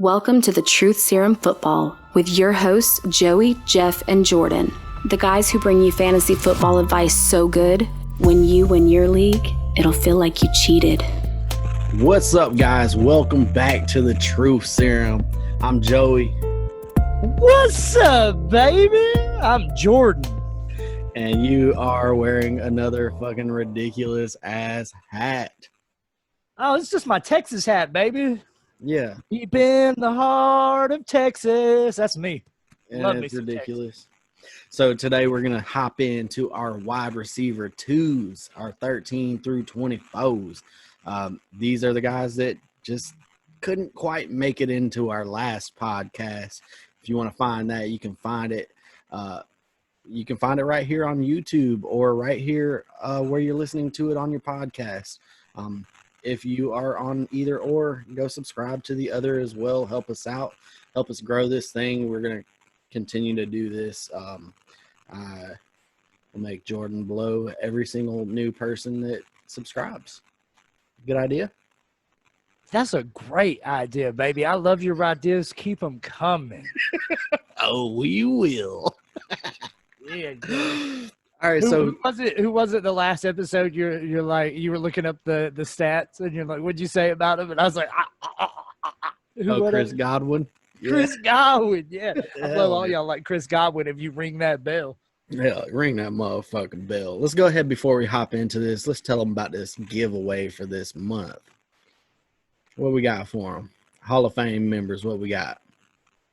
Welcome to the Truth Serum Football with your hosts, Joey, Jeff, and Jordan. The guys who bring you fantasy football advice so good, when you win your league, it'll feel like you cheated. What's up, guys? Welcome back to the Truth Serum. I'm Joey. What's up, baby? I'm Jordan. And you are wearing another fucking ridiculous ass hat. Oh, it's just my Texas hat, baby. Yeah. Deep in the heart of Texas. That's me. And Love me it's some ridiculous. So today we're going to hop into our wide receiver twos, our 13 through 24s. These are the guys that just couldn't quite make it into our last podcast. If you want to find that, you can find it. You can find it right here on YouTube or right here where you're listening to it on your podcast. If you are on either or, go subscribe to the other as well. Help us out. Help us grow this thing. We're going to continue to do this. We'll make Jordan blow every single new person that subscribes. Good idea? That's a great idea, baby. I love your ideas. Keep them coming. Oh, we will. Yeah, girl. All right, Who was it the last episode you're like you were looking up the stats and you're like, what'd you say about him? And I was like, Chris Godwin. Chris Godwin, yeah. I Hell, blow all y'all like Chris Godwin if you ring that bell. Yeah, ring that motherfucking bell. Let's go ahead before we hop into this. Let's tell them about this giveaway for this month. What we got for them? Hall of Fame members, what we got?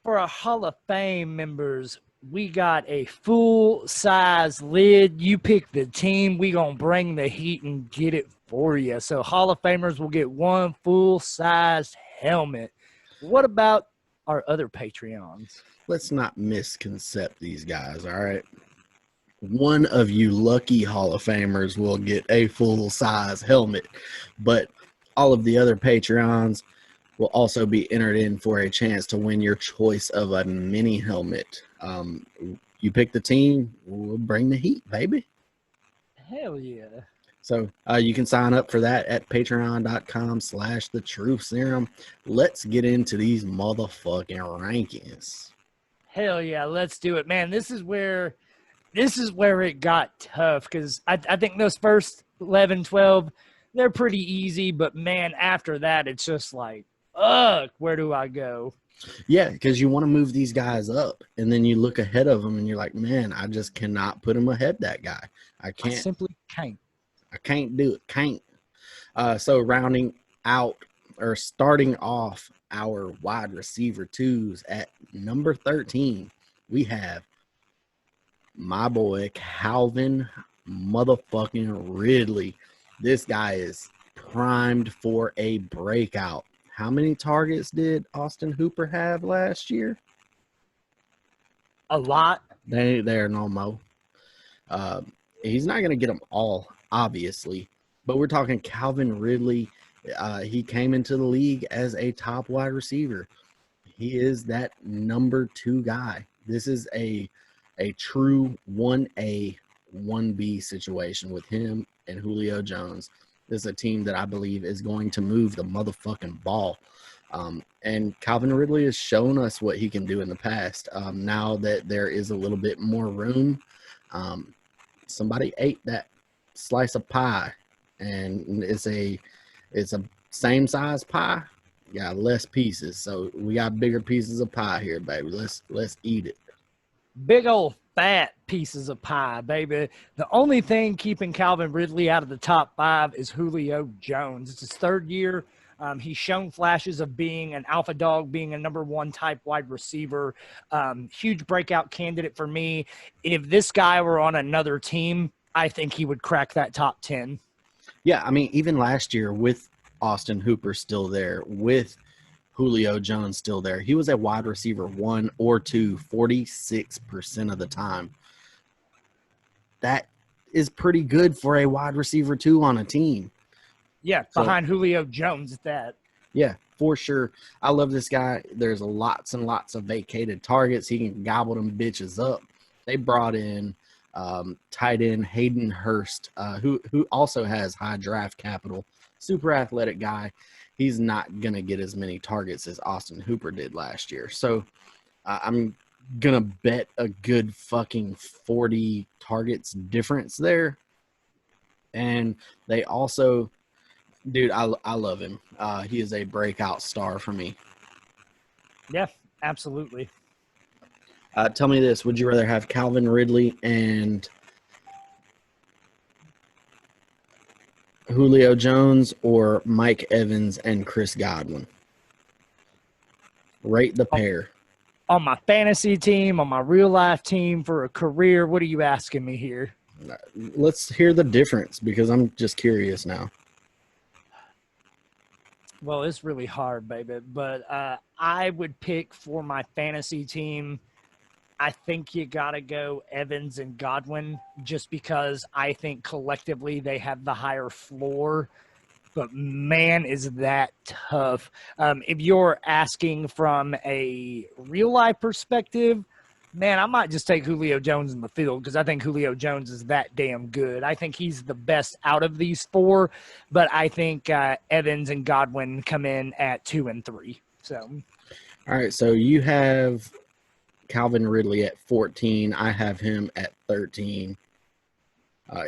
For our Hall of Fame members, we got a full-size lid. You pick the team. We going to bring the heat and get it for you. So Hall of Famers will get one full-sized helmet. What about our other Patreons? Let's not misconcept these guys, all right? One of you lucky Hall of Famers will get a full-size helmet, but all of the other Patreons will also be entered in for a chance to win your choice of a mini helmet. You pick the team, we'll bring the heat, baby. Hell yeah. So you can sign up for that at patreon.com/thetruthserum. Let's get into these motherfucking rankings. Hell yeah, let's do it. Man, this is where it got tough because I think those first 11, 12, they're pretty easy. But, man, after that, it's just like, ugh, where do I go? Yeah, because you want to move these guys up, and then you look ahead of them, and you're like, man, I just cannot put him ahead that guy. I can't. I simply can't. I can't do it. Can't. So rounding out or starting off our wide receiver twos at number 13, we have my boy Calvin motherfucking Ridley. This guy is primed for a breakout. How many targets did Austin Hooper have last year? A lot. They're no more. He's not going to get them all, obviously, but we're talking Calvin Ridley. He came into the league as a top wide receiver. He is that number 2 guy. This is a true 1A, 1B situation with him and Julio Jones. This is a team that I believe is going to move the motherfucking ball. And Calvin Ridley has shown us what he can do in the past. Now that there is a little bit more room, somebody ate that slice of pie, and it's a same size pie, got less pieces. So we got bigger pieces of pie here, baby. Let's eat it. Big old fat pieces of pie, baby. The only thing keeping Calvin Ridley out of the top 5 is Julio Jones. It's his 3rd year. He's shown flashes of being an alpha dog, being a number 1 type wide receiver. Huge breakout candidate for me. If this guy were on another team, I think he would crack that top 10. Yeah, I mean, even last year with Austin Hooper still there, with Julio Jones still there, he was a wide receiver 1 or 2 46% of the time. That is pretty good for a wide receiver 2 on a team. Yeah, behind Julio Jones at that. Yeah, for sure. I love this guy. There's lots and lots of vacated targets. He can gobble them bitches up. They brought in tight end Hayden Hurst, who also has high draft capital. Super athletic guy. he's not going to get as many targets as Austin Hooper did last year. So I'm going to bet a good fucking 40 targets difference there. And they also, dude, I love him. He is a breakout star for me. Yeah, absolutely. Tell me this. Would you rather have Calvin Ridley and Julio Jones or Mike Evans and Chris Godwin? Rate the pair. On my fantasy team, on my real life team, for a career, what are you asking me here? Let's hear the difference because I'm just curious now. Well, it's really hard, baby. But I would pick for my fantasy team. I think you got to go Evans and Godwin just because I think collectively they have the higher floor. But man, is that tough. If you're asking from a real life perspective, man, I might just take Julio Jones in the field because I think Julio Jones is that damn good. I think he's the best out of these four, but I think Evans and Godwin come in at 2 and 3. So, all right, so you have Calvin Ridley at 14. I have him at 13.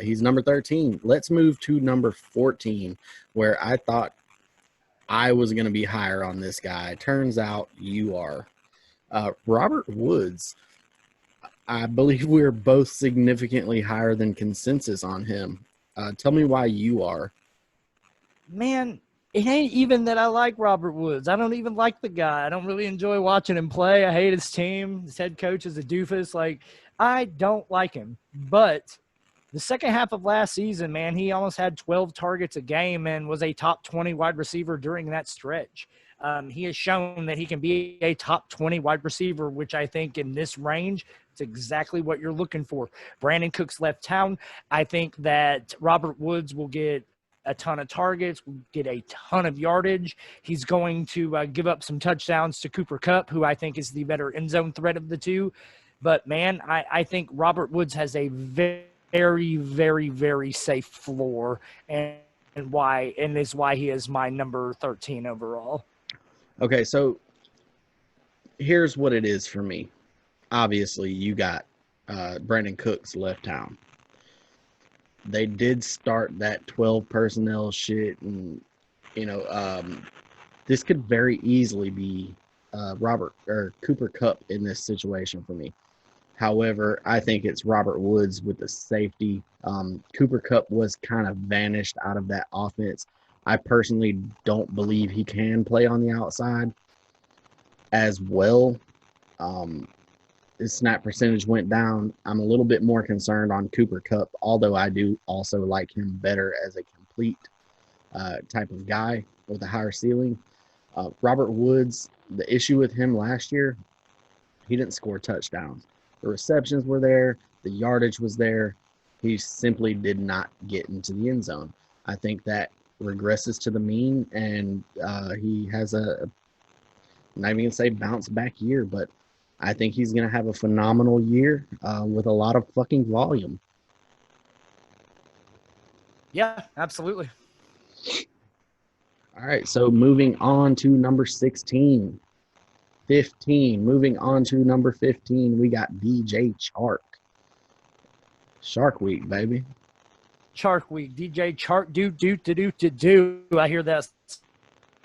He's number 13. Let's move to number 14, where I thought I was going to be higher on this guy. Turns out you are. Robert Woods. I believe we're both significantly higher than consensus on him. Tell me why you are. man, it ain't even that I like Robert Woods. I don't even like the guy. I don't really enjoy watching him play. I hate his team. His head coach is a doofus. Like, I don't like him. But the second half of last season, man, he almost had 12 targets a game and was a top 20 wide receiver during that stretch. He has shown that he can be a top 20 wide receiver, which I think in this range, it's exactly what you're looking for. Brandon Cooks left town. I think that Robert Woods will get a ton of targets, will get a ton of yardage. He's going to give up some touchdowns to Cooper Kupp, who I think is the better end zone threat of the two. But, man, I think Robert Woods has a very, very, very safe floor, and is why he is my number 13 overall. Okay, so here's what it is for me. Obviously, you got Brandon Cooks left town. They did start that 12 personnel shit, and this could very easily be Robert or Cooper Kupp in this situation for me. However, I think it's Robert Woods with the safety. Cooper Kupp was kind of vanished out of that offense. I personally don't believe he can play on the outside as well. His snap percentage went down. I'm a little bit more concerned on Cooper Kupp, although I do also like him better as a complete type of guy with a higher ceiling. Robert Woods, the issue with him last year, he didn't score touchdowns. The receptions were there. The yardage was there. He simply did not get into the end zone. I think that regresses to the mean, and he has I'm not even going to say bounce back year, but I think he's going to have a phenomenal year with a lot of fucking volume. Yeah, absolutely. All right, so moving on to number 16. 15. Moving on to number 15, we got DJ Chark. Shark Week, baby. Chark Week, DJ Chark, do. I hear that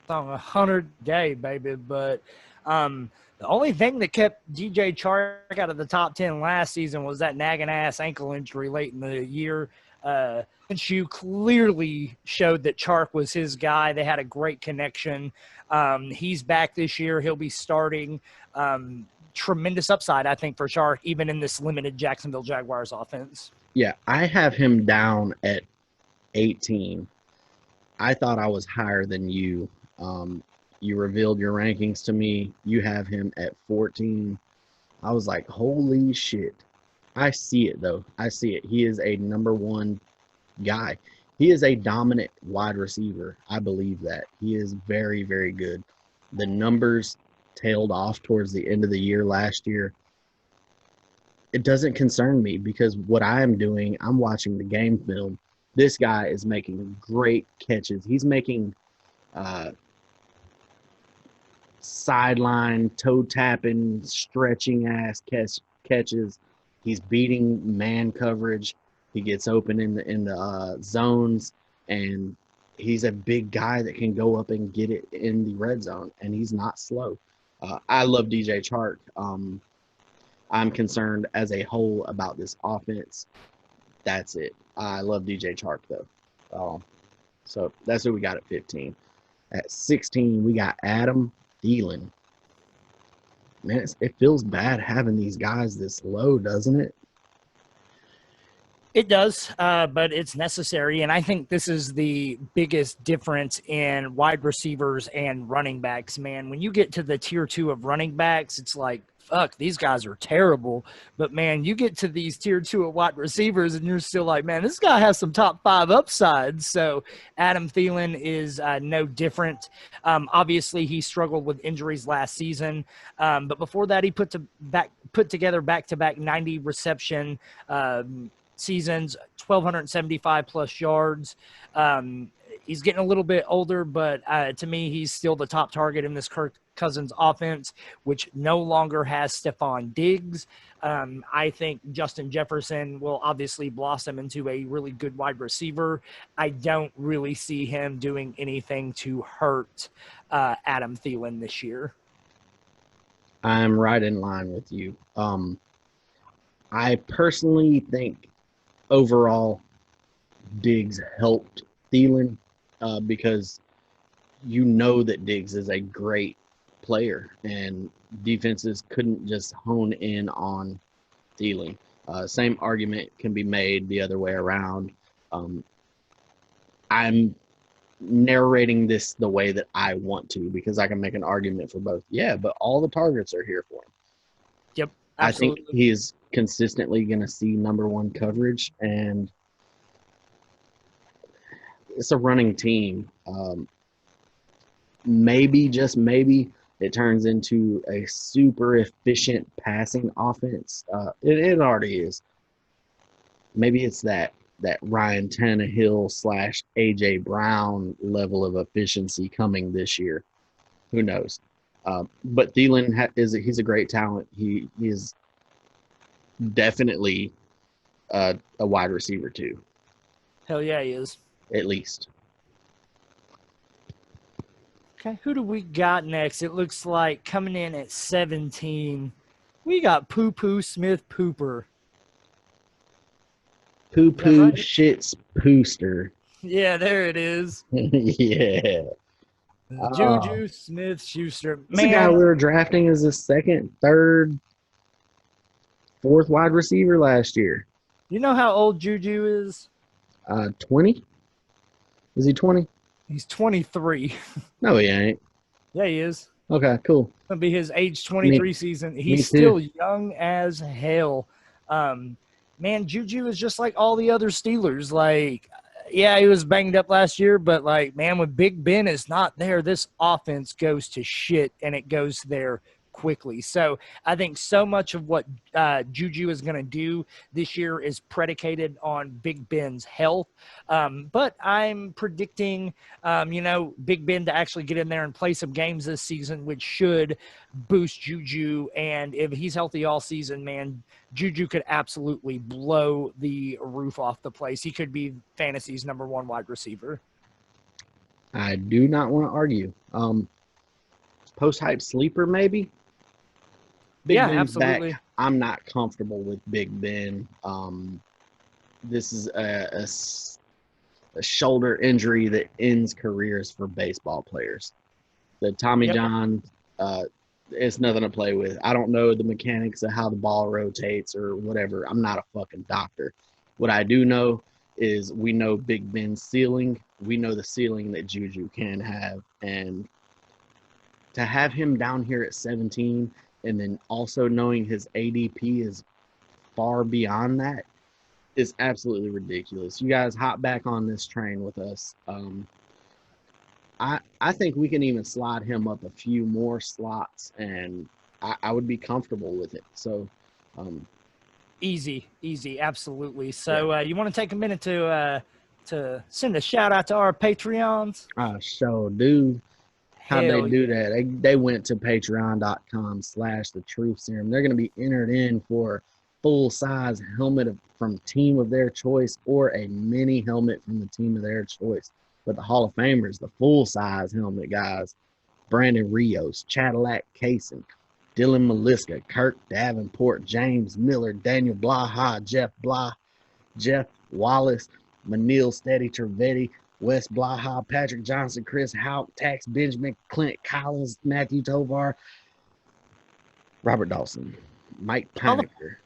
song 100 day, baby. But the only thing that kept DJ Chark out of the top 10 last season was that nagging ass ankle injury late in the year. Minshew clearly showed that Chark was his guy. They had a great connection. He's back this year. He'll be starting. Tremendous upside, I think, for Chark, even in this limited Jacksonville Jaguars offense. Yeah, I have him down at 18. I thought I was higher than you. You revealed your rankings to me. You have him at 14. I was like, holy shit. I see it, though. I see it. He is a number one guy. He is a dominant wide receiver. I believe that. He is very, very good. The numbers tailed off towards the end of the year last year. It doesn't concern me because what I am doing, I'm watching the game film. This guy is making great catches. He's making sideline, toe tapping, stretching ass catches. He's beating man coverage. He gets open in the zones, and he's a big guy that can go up and get it in the red zone, and he's not slow. I love DJ Chark. I'm concerned as a whole about this offense. That's it. I love DJ Chark though. So that's who we got at 15. At 16, we got Adam Thielen. Man, it feels bad having these guys this low, doesn't it? It does, but it's necessary. And I think this is the biggest difference in wide receivers and running backs, man. When you get to the tier 2 of running backs, it's like, fuck, these guys are terrible. But, man, you get to these tier 2 of wide receivers, and you're still like, man, this guy has some top 5 upsides. So Adam Thielen is no different. Obviously, he struggled with injuries last season. But before that, he put together back-to-back 90 reception seasons, 1,275 plus yards. He's getting a little bit older, but to me, he's still the top target in this Kirk Cousins offense, which no longer has Stephon Diggs. I think Justin Jefferson will obviously blossom into a really good wide receiver. I don't really see him doing anything to hurt Adam Thielen this year. I'm right in line with you. I personally think overall Diggs helped Thielen because you know that Diggs is a great player and defenses couldn't just hone in on Thielen. Same argument can be made the other way around. I'm narrating this the way that I want to because I can make an argument for both. Yeah, but all the targets are here for him. Yep, absolutely. I think he is consistently going to see number one coverage, and it's a running team. Maybe, just maybe, it turns into a super efficient passing offense. It already is. Maybe it's that Ryan Tannehill / AJ Brown level of efficiency coming this year. Who knows? But Thielen he's a great talent. He is definitely a wide receiver too. Hell yeah, he is. At least. Okay, who do we got next? It looks like coming in at 17, we got Poo Poo Smith Pooper. Poo Poo right? Shits Pooster. Yeah, there it is. Yeah. Juju Smith Schuster. This is the guy we were drafting as a second, third, fourth wide receiver last year. You know how old Juju is? 20? Is he 20? He's 23. No, he ain't. Yeah, he is. Okay, cool. It'll be his age 23 season. He's too. still young as hell. Man, Juju is just like all the other Steelers. Like, yeah, he was banged up last year, but like, man, when Big Ben is not there, this offense goes to shit, and it goes there quickly. So I think so much of what Juju is going to do this year is predicated on Big Ben's health. But I'm predicting, Big Ben to actually get in there and play some games this season, which should boost Juju. And if he's healthy all season, man, Juju could absolutely blow the roof off the place. He could be fantasy's number one wide receiver. I do not want to argue. Post-hype sleeper, maybe? Big Ben's absolutely. Back. I'm not comfortable with Big Ben. This is a shoulder injury that ends careers for baseball players. The Tommy John, it's nothing to play with. I don't know the mechanics of how the ball rotates or whatever. I'm not a fucking doctor. What I do know is we know Big Ben's ceiling. We know the ceiling that Juju can have. And to have him down here at 17 and then also knowing his ADP is far beyond that is absolutely ridiculous. You guys hop back on this train with us. I think we can even slide him up a few more slots, and I would be comfortable with it. So, easy, absolutely. So, you want to take a minute to send a shout out to our Patreons? I sure do. How'd they Hell do yeah. that? They went to patreon.com/the truth serum. They're going to be entered in for full size helmet from team of their choice or a mini helmet from the team of their choice. But the Hall of Famers, the full size helmet guys, Brandon Rios, Cadillac Kaysen, Dylan Maliska, Kirk Davenport, James Miller, Daniel Blaha, Jeff Wallace, Manil Steady Trivedi, Wes Blaha, Patrick Johnson, Chris Houck, Tax Benjamin, Clint Collins, Matthew Tovar, Robert Dawson, Mike Hall of, Pinecker.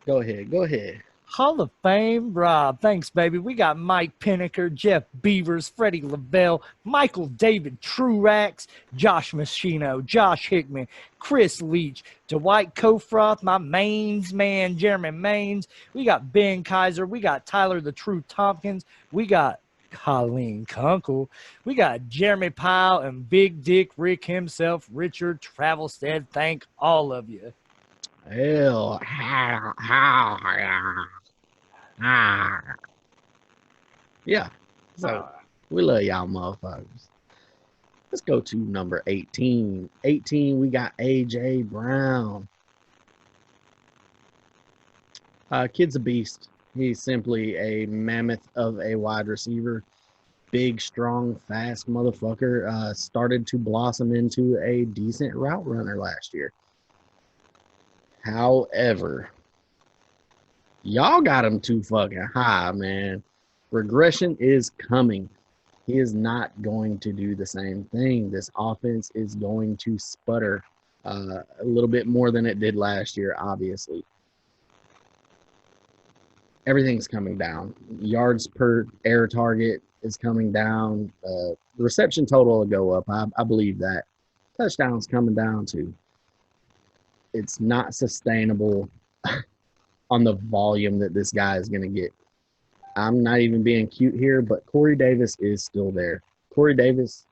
Go ahead. Hall of Fame, Rob. Thanks, baby. We got Mike Pinnaker, Jeff Beavers, Freddie Lavelle, Michael David Truax, Josh Machino, Josh Hickman, Chris Leach, Dwight Kofroth, my mains man, Jeremy Maines. We got Ben Kaiser. We got Tyler the True Tompkins. We got Colleen Kunkel. We got Jeremy Pyle and Big Dick Rick himself, Richard Travelstead. Thank all of you. Hell, yeah. So we love y'all motherfuckers. Let's go to number 18. 18, we got AJ Brown. Kid's a beast. He's simply a mammoth of a wide receiver. Big, strong, fast motherfucker. Started to blossom into a decent route runner last year. However, y'all got him too fucking high, man. Regression is coming. He is not going to do the same thing. This offense is going to sputter a little bit more than it did last year, obviously. Everything's coming down. Yards per air target is coming down. The reception total will go up. I believe that. Touchdowns coming down too. It's not sustainable on the volume that this guy is going to get. I'm not even being cute here, but Corey Davis is still there. Corey Davis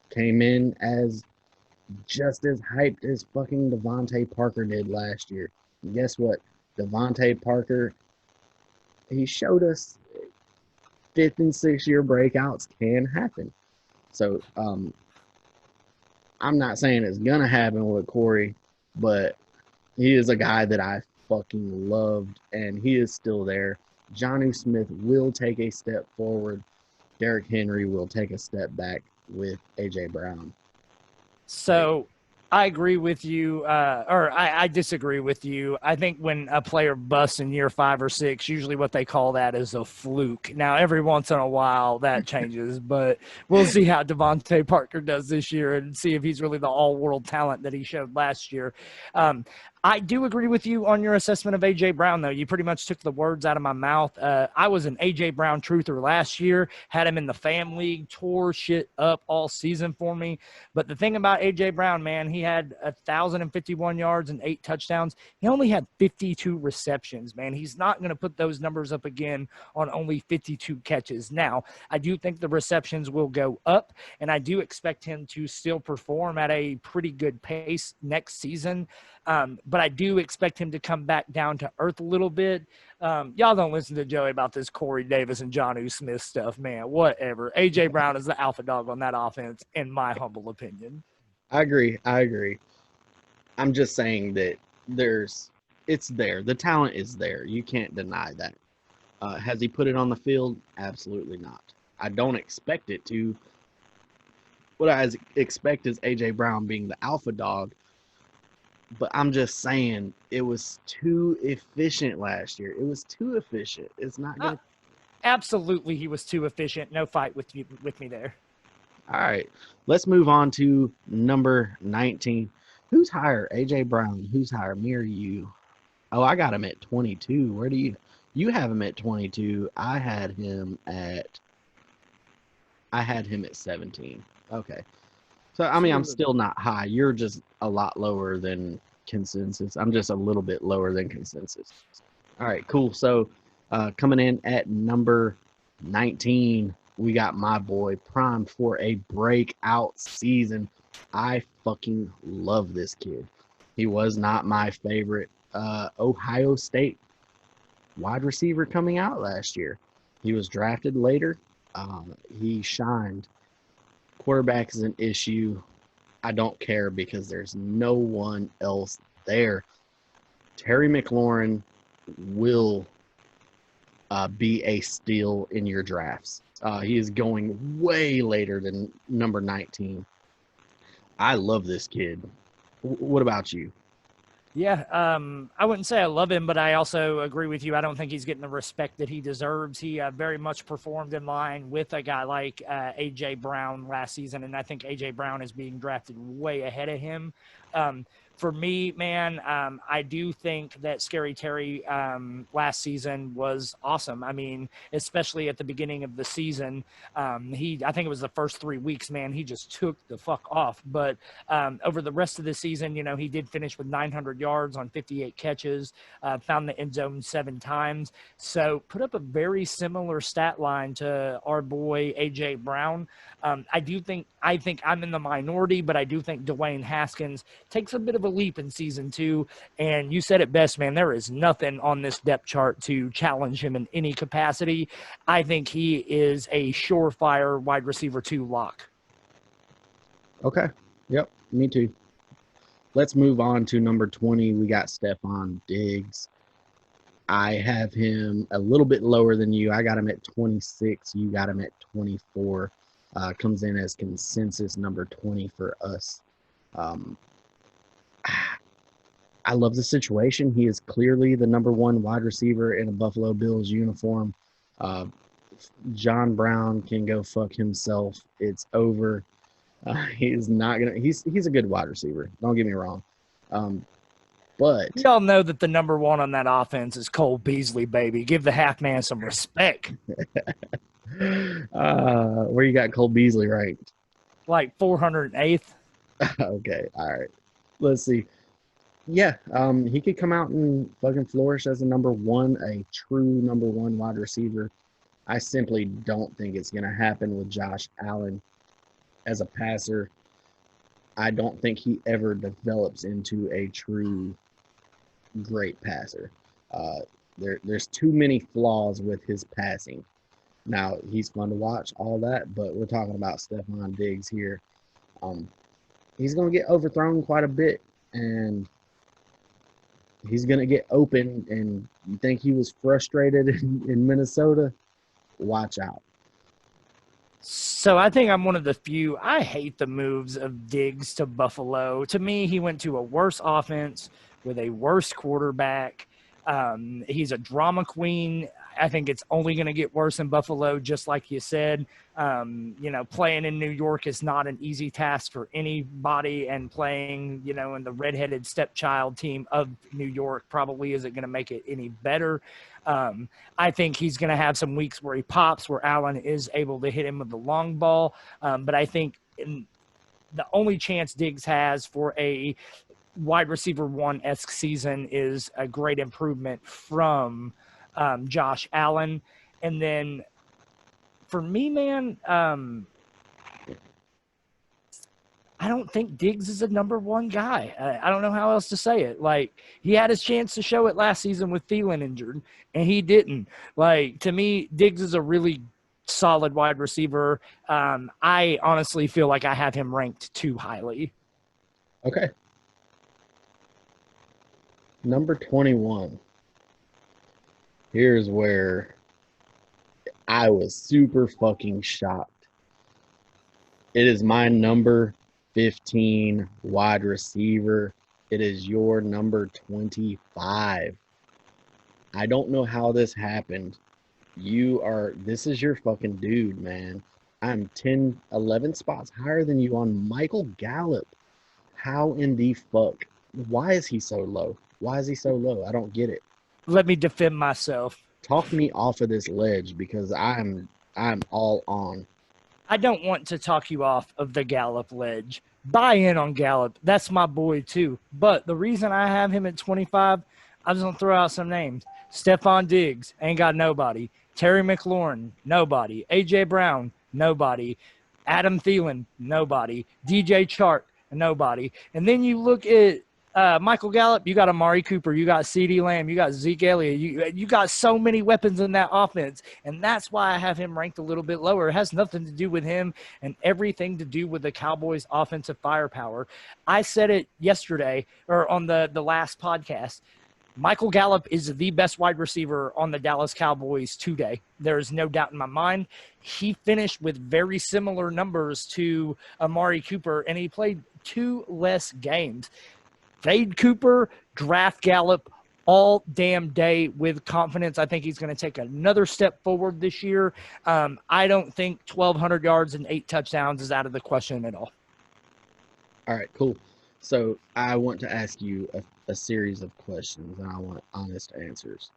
came in as just as hyped as fucking Devontae Parker did last year. And guess what? Devontae Parker, he showed us 5th and 6th year breakouts can happen. So I'm not saying it's going to happen with Corey, but he is a guy that I fucking loved, and he is still there. Jonnu Smith will take a step forward. Derrick Henry will take a step back with A.J. Brown. So I agree with you, or I disagree with you. I think when a player busts in year 5 or 6, usually what they call that is a fluke. Now, every once in a while that changes, but we'll see how Devontae Parker does this year and see if he's really the all-world talent that he showed last year. I do agree with you on your assessment of A.J. Brown, though. You pretty much took the words out of my mouth. I was an A.J. Brown truther last year, had him in the fam league, tore shit up all season for me. But the thing about A.J. Brown, man, he had 1,051 yards and 8 touchdowns. He only had 52 receptions, man. He's not going to put those numbers up again on only 52 catches. Now, I do think the receptions will go up, and I do expect him to still perform at a pretty good pace next season. But I do expect him to come back down to earth a little bit. Y'all don't listen to Joey about this Corey Davis and Jonnu Smith stuff, man. Whatever. A.J. Brown is the alpha dog on that offense, in my humble opinion. I agree. I'm just saying that it's there. The talent is there. You can't deny that. Has he put it on the field? Absolutely not. I don't expect it to. What I expect is A.J. Brown being the alpha dog. But I'm just saying it was too efficient last year. It was too efficient. It's not going to. Absolutely, he was too efficient. No fight with me there. All right. Let's move on to number 19. Who's higher, A.J. Brown? Who's higher, me or you? Oh, I got him at 22. Where do you have him at 22? I had him at 17. Okay. So, I mean, I'm still not high. You're just a lot lower than consensus. I'm just a little bit lower than consensus. All right, cool. So, coming in at number 19, we got my boy primed for a breakout season. I fucking love this kid. He was not my favorite Ohio State wide receiver coming out last year. He was drafted later. He shined. Quarterback is an issue. I don't care because there's no one else there. Terry McLaurin will be a steal in your drafts. He is going way later than number 19. I love this kid. What about you? Yeah, I wouldn't say I love him, but I also agree with you. I don't think he's getting the respect that he deserves. He very much performed in line with a guy like A.J. Brown last season, and I think A.J. Brown is being drafted way ahead of him. For me, man, I do think that Scary Terry last season was awesome. I mean, especially at the beginning of the season, I think it was the first 3 weeks, man, he just took the fuck off. But over the rest of the season, he did finish with 900 yards on 58 catches, found the end zone 7 times. So put up a very similar stat line to our boy A.J. Brown. I think I'm in the minority, but I do think Dwayne Haskins takes a bit of a leap in season 2. And you said it best, man. There is nothing on this depth chart to challenge him in any capacity. I think he is a surefire wide receiver 2 lock. Okay. Yep. Me too. Let's move on to number 20. We got Stephon Diggs. I have him a little bit lower than you. I got him at 26. You got him at 24. Comes in as consensus number 20 for us. I love the situation. He is clearly the number 1 wide receiver in a Buffalo Bills uniform. John Brown can go fuck himself. It's over. He's not gonna. He's a good wide receiver. Don't get me wrong. But we all know that the number 1 on that offense is Cole Beasley, baby. Give the half man some respect. Where you got Cole Beasley ranked? Like 408th. Okay, all right. Let's see. Yeah, he could come out and fucking flourish as a number 1, a true number 1 wide receiver. I simply don't think it's gonna happen with Josh Allen as a passer. I don't think he ever develops into a true great passer. There's too many flaws with his passing. Now, he's fun to watch, all that, but we're talking about Stephon Diggs here. He's going to get overthrown quite a bit, and he's going to get open, and you think he was frustrated in Minnesota? Watch out. So I think I'm one of the few. I hate the moves of Diggs to Buffalo. To me, he went to a worse offense with a worse quarterback. He's a drama queen. I think it's only going to get worse in Buffalo, just like you said. Playing in New York is not an easy task for anybody, and playing, in the redheaded stepchild team of New York probably isn't going to make it any better. I think he's going to have some weeks where he pops, where Allen is able to hit him with the long ball. But I think the only chance Diggs has for a wide receiver 1-esque season is a great improvement from Josh Allen. And then for me, man, I don't think Diggs is a number 1 guy. I don't know how else to say it. Like, he had his chance to show it last season with Thielen injured, and he didn't. Like, to me, Diggs is a really solid wide receiver. I honestly feel like I have him ranked too highly. Okay. Number 21. Here's where I was super fucking shocked. It is my number 15 wide receiver. It is your number 25. I don't know how this happened. This is your fucking dude, man. I'm 10, 11 spots higher than you on Michael Gallup. How in the fuck? Why is he so low? Why is he so low? I don't get it. Let me defend myself. Talk me off of this ledge because I'm all on. I don't want to talk you off of the Gallup ledge. Buy in on Gallup. That's my boy too. But the reason I have him at 25, I'm just going to throw out some names. Stephon Diggs, ain't got nobody. Terry McLaurin, nobody. A.J. Brown, nobody. Adam Thielen, nobody. DJ Chark, nobody. And then you look at Michael Gallup, you got Amari Cooper, you got CeeDee Lamb, you got Zeke Elliott, you got so many weapons in that offense, and that's why I have him ranked a little bit lower. It has nothing to do with him and everything to do with the Cowboys' offensive firepower. I said it yesterday or on the last podcast. Michael Gallup is the best wide receiver on the Dallas Cowboys today. There is no doubt in my mind. He finished with very similar numbers to Amari Cooper, and he played 2 less games. Fade Cooper, draft Gallup all damn day with confidence. I think he's going to take another step forward this year. I don't think 1,200 yards and 8 touchdowns is out of the question at all. All right, cool. So I want to ask you a series of questions, and I want honest answers.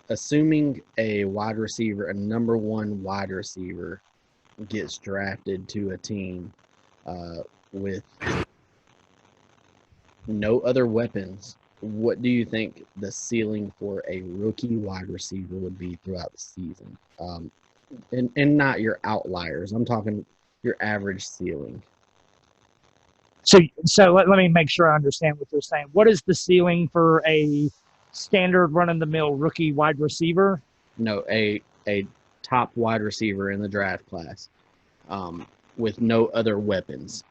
Assuming a wide receiver, a number 1 wide receiver, gets drafted to a team with no other weapons, what do you think the ceiling for a rookie wide receiver would be throughout the season? And not your outliers. I'm talking your average ceiling. So let me make sure I understand what you're saying. What is the ceiling for a standard run-of-the-mill rookie wide receiver? No, a top wide receiver in the draft class with no other weapons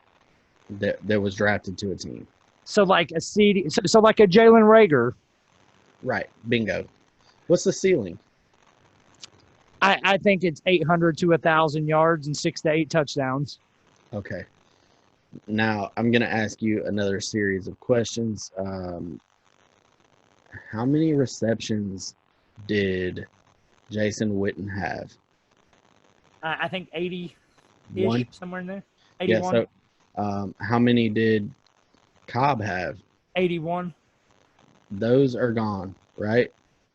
that was drafted to a team. So like a CD, so like a Jalen Reagor. Right, bingo. What's the ceiling? I think it's 800 to 1,000 yards and 6 to 8 touchdowns. Okay. Now, I'm going to ask you another series of questions. How many receptions did Jason Witten have? I think 80-ish, One? somewhere in there. Yeah, 81. so how many did Cobb have? 81. Those are gone, right?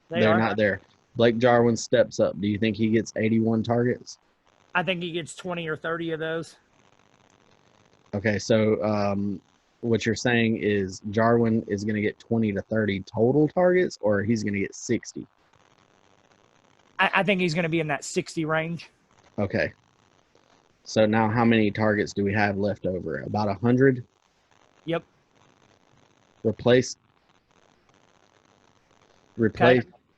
They're not there. Blake Jarwin steps up. Do you think he gets 81 targets? I think he gets 20 or 30 of those. Okay, so what you're saying is Jarwin is going to get 20 to 30 total targets, or he's going to get 60? I think he's going to be in that 60 range. Okay. So now how many targets do we have left over? About 100? Yep. Replace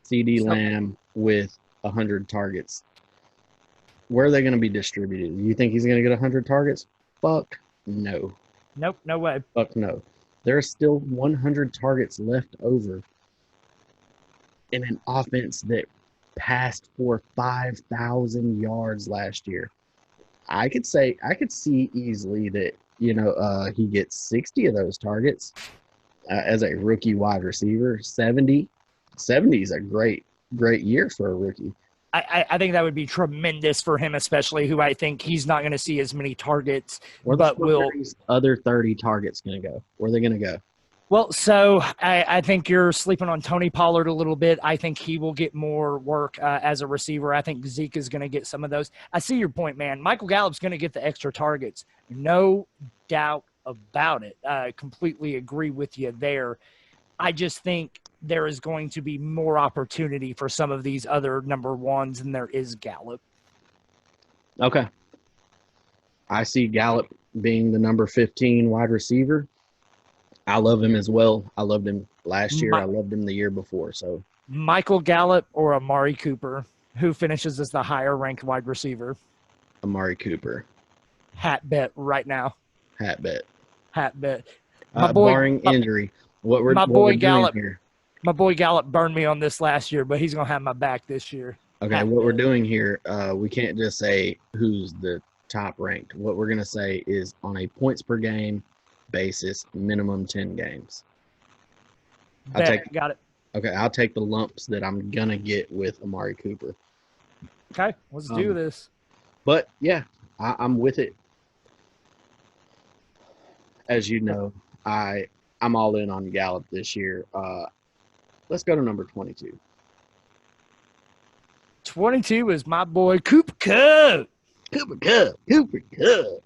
CD Lamb with 100 targets. Where are they going to be distributed? Do you think he's going to get 100 targets? Fuck no. Nope, no way. Fuck no. There are still 100 targets left over in an offense that passed for 5,000 yards last year. I could see easily that, he gets 60 of those targets as a rookie wide receiver. 70 is a great year for a rookie. I think that would be tremendous for him, especially who I think he's not going to see as many targets, Where but will. Other 30 targets going to go? Where are they going to go? Well, so I think you're sleeping on Tony Pollard a little bit. I think he will get more work as a receiver. I think Zeke is going to get some of those. I see your point, man. Michael Gallup's going to get the extra targets. No doubt about it. I completely agree with you there. I just think there is going to be more opportunity for some of these other number 1s than there is Gallup. Okay. I see Gallup being the number 15 wide receiver. I love him as well. I loved him last year. I loved him the year before. So Michael Gallup or Amari Cooper, who finishes as the higher ranked wide receiver? Amari Cooper. Hat bet right now. Hat bet. Barring injury. What we're doing here. My boy Gallup burned me on this last year, but he's going to have my back this year. Okay, what we're doing here, we can't just say who's the top ranked. What we're going to say is on a points per game basis, minimum 10 games. Got it. Okay, I'll take the lumps that I'm going to get with Amari Cooper. Okay, let's do this. But, yeah, I'm with it. As you know, I'm all in on Gallup this year. Let's go to number 22. 22 is my boy Cooper Kupp. Cooper Kupp.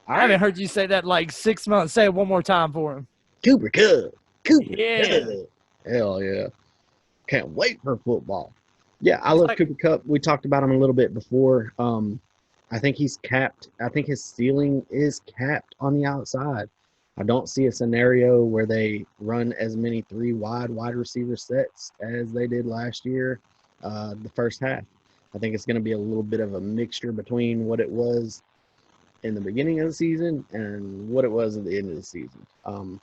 I haven't heard you say that like 6 months. Say it one more time for him. Cooper Kupp. Yeah. Kupp. Hell yeah. Can't wait for football. Yeah, I love Cooper Kupp. We talked about him a little bit before. I think he's capped. I think his ceiling is capped on the outside. I don't see a scenario where they run as many three wide receiver sets as they did last year, the first half. I think it's going to be a little bit of a mixture between what it was in the beginning of the season and what it was at the end of the season.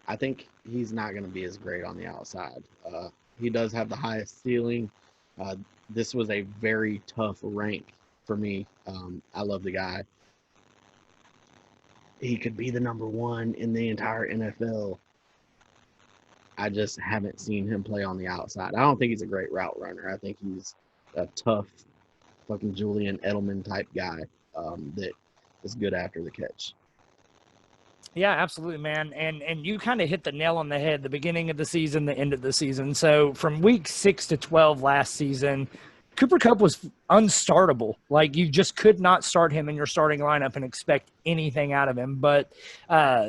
I think he's not going to be as great on the outside. He does have the highest ceiling. This was a very tough rank for me. I love the guy. He could be the number one in the entire NFL. I just haven't seen him play on the outside. I don't think he's a great route runner. I think he's a tough fucking Julian Edelman type guy that is good after the catch. Yeah, absolutely, man. And you kind of hit the nail on the head, the beginning of the season, the end of the season. So from week 6 to 12 last season, Cooper Kupp was unstartable. Like, you just could not start him in your starting lineup and expect anything out of him. But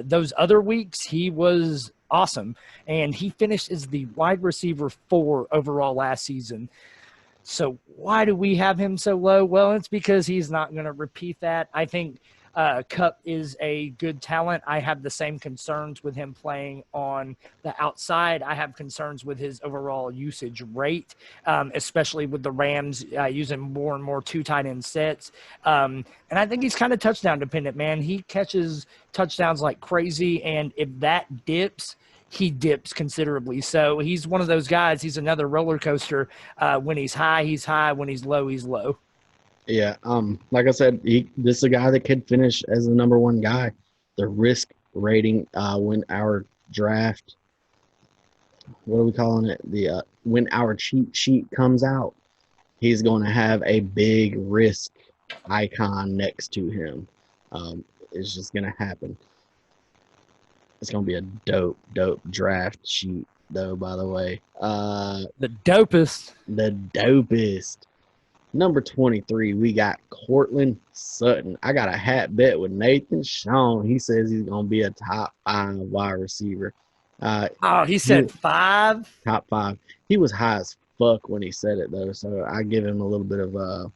those other weeks, he was awesome. And he finished as the wide receiver 4 overall last season. So why do we have him so low? Well, it's because he's not going to repeat that. I think Kupp is a good talent. I have the same concerns with him playing on the outside. I have concerns with his overall usage rate, especially with the Rams using more and more 2 tight end sets. And I think he's kind of touchdown dependent, man. He catches touchdowns like crazy, and if that dips, he dips considerably. So he's one of those guys. He's another roller coaster. When he's high, he's high. When he's low, he's low. Yeah, like I said, this is a guy that could finish as the number one guy. The risk rating when our draft, what are we calling it? When our cheat sheet comes out, he's going to have a big risk icon next to him. It's just going to happen. It's going to be a dope draft sheet, though, by the way. The dopest. The dopest. Number 23, we got Courtland Sutton. I got a hat bet with Nathan Shawn. He says he's going to be a top 5 wide receiver. He said 5? Top 5. He was high as fuck when he said it, though, so I give him a little bit of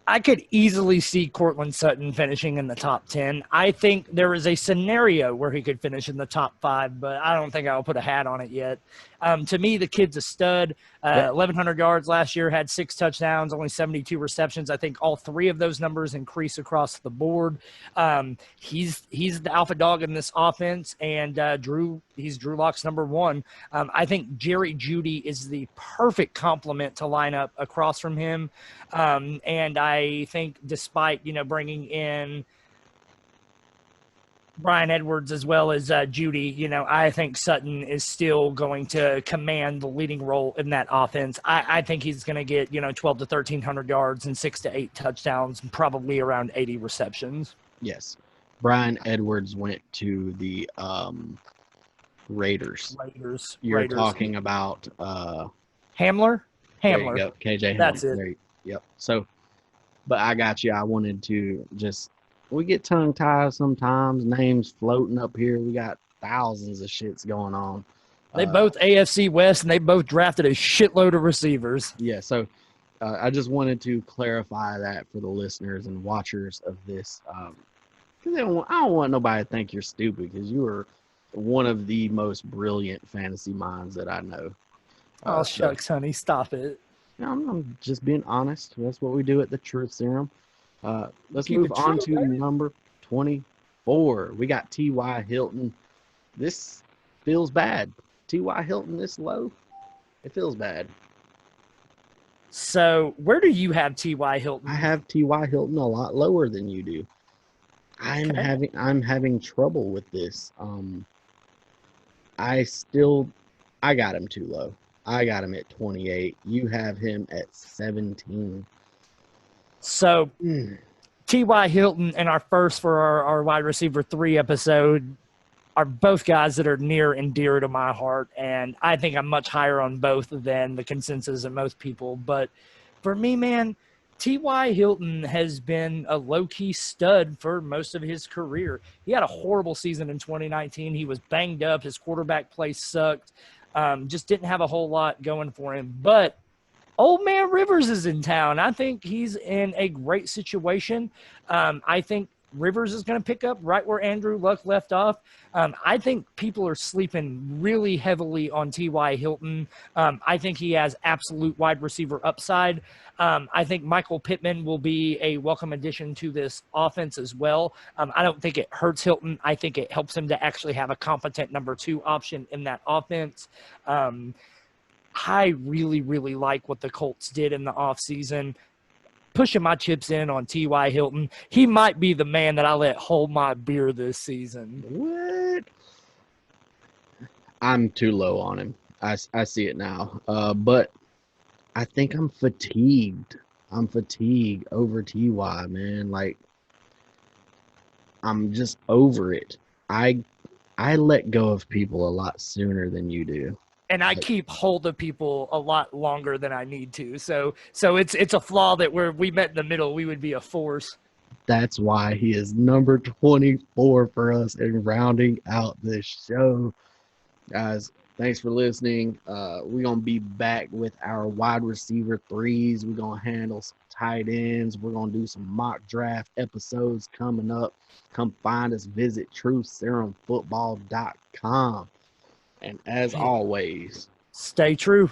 I could easily see Courtland Sutton finishing in the top 10. I think there is a scenario where he could finish in the top 5, but I don't think I'll put a hat on it yet. To me, the kid's a stud. 1,100 yards last year, had 6 touchdowns, only 72 receptions. I think all 3 of those numbers increase across the board. He's the alpha dog in this offense, and he's Drew Lock's number 1. I think Jerry Jeudy is the perfect complement to line up across from him. And I think despite, bringing in Brian Edwards as well as Jeudy, I think Sutton is still going to command the leading role in that offense. I think he's going to get, 12 to 1,300 yards and 6 to 8 touchdowns and probably around 80 receptions. Yes. Brian Edwards went to the Raiders. You're talking about Hamler? There you go. KJ Hamler. That's it. Yep. So, but I got you. I wanted to we get tongue-tied sometimes, names floating up here. We got thousands of shits going on. They both AFC West, and they both drafted a shitload of receivers. Yeah, so I just wanted to clarify that for the listeners and watchers of this. Because I don't want nobody to think you're stupid, because you are one of the most brilliant fantasy minds that I know. Shucks, honey, stop it. I'm just being honest. That's what we do at the Truth Serum. Let's move on to number 24. We got T.Y. Hilton. This feels bad. T.Y. Hilton this low? It feels bad. So where do you have T.Y. Hilton? I have T.Y. Hilton a lot lower than you do. I'm having trouble with this. I got him too low. I got him at 28. You have him at 17. So T.Y. Hilton and our first for our wide receiver 3 episode are both guys that are near and dear to my heart. And I think I'm much higher on both than the consensus of most people. But for me, man, T.Y. Hilton has been a low-key stud for most of his career. He had a horrible season in 2019. He was banged up. His quarterback play sucked. Just didn't have a whole lot going for him. But Old Man Rivers is in town. I think he's in a great situation. I think Rivers is going to pick up right where Andrew Luck left off. I think people are sleeping really heavily on T.Y. Hilton. I think he has absolute wide receiver upside. I think Michael Pittman will be a welcome addition to this offense as well. I don't think it hurts Hilton. I think it helps him to actually have a competent number 2 option in that offense. I really, really like what the Colts did in the offseason. Pushing my chips in on T.Y. Hilton. He might be the man that I let hold my beer this season. What? I'm too low on him. I see it now. But I think I'm fatigued. I'm fatigued over Ty, man. Like, I'm just over it. I let go of people a lot sooner than you do. And I keep hold of people a lot longer than I need to. So it's a flaw that where we met in the middle, we would be a force. That's why he is number 24 for us in rounding out this show. Guys, thanks for listening. We're going to be back with our wide receiver threes. We're going to handle some tight ends. We're going to do some mock draft episodes coming up. Come find us. Visit truthserumfootball.com. And as always, stay true.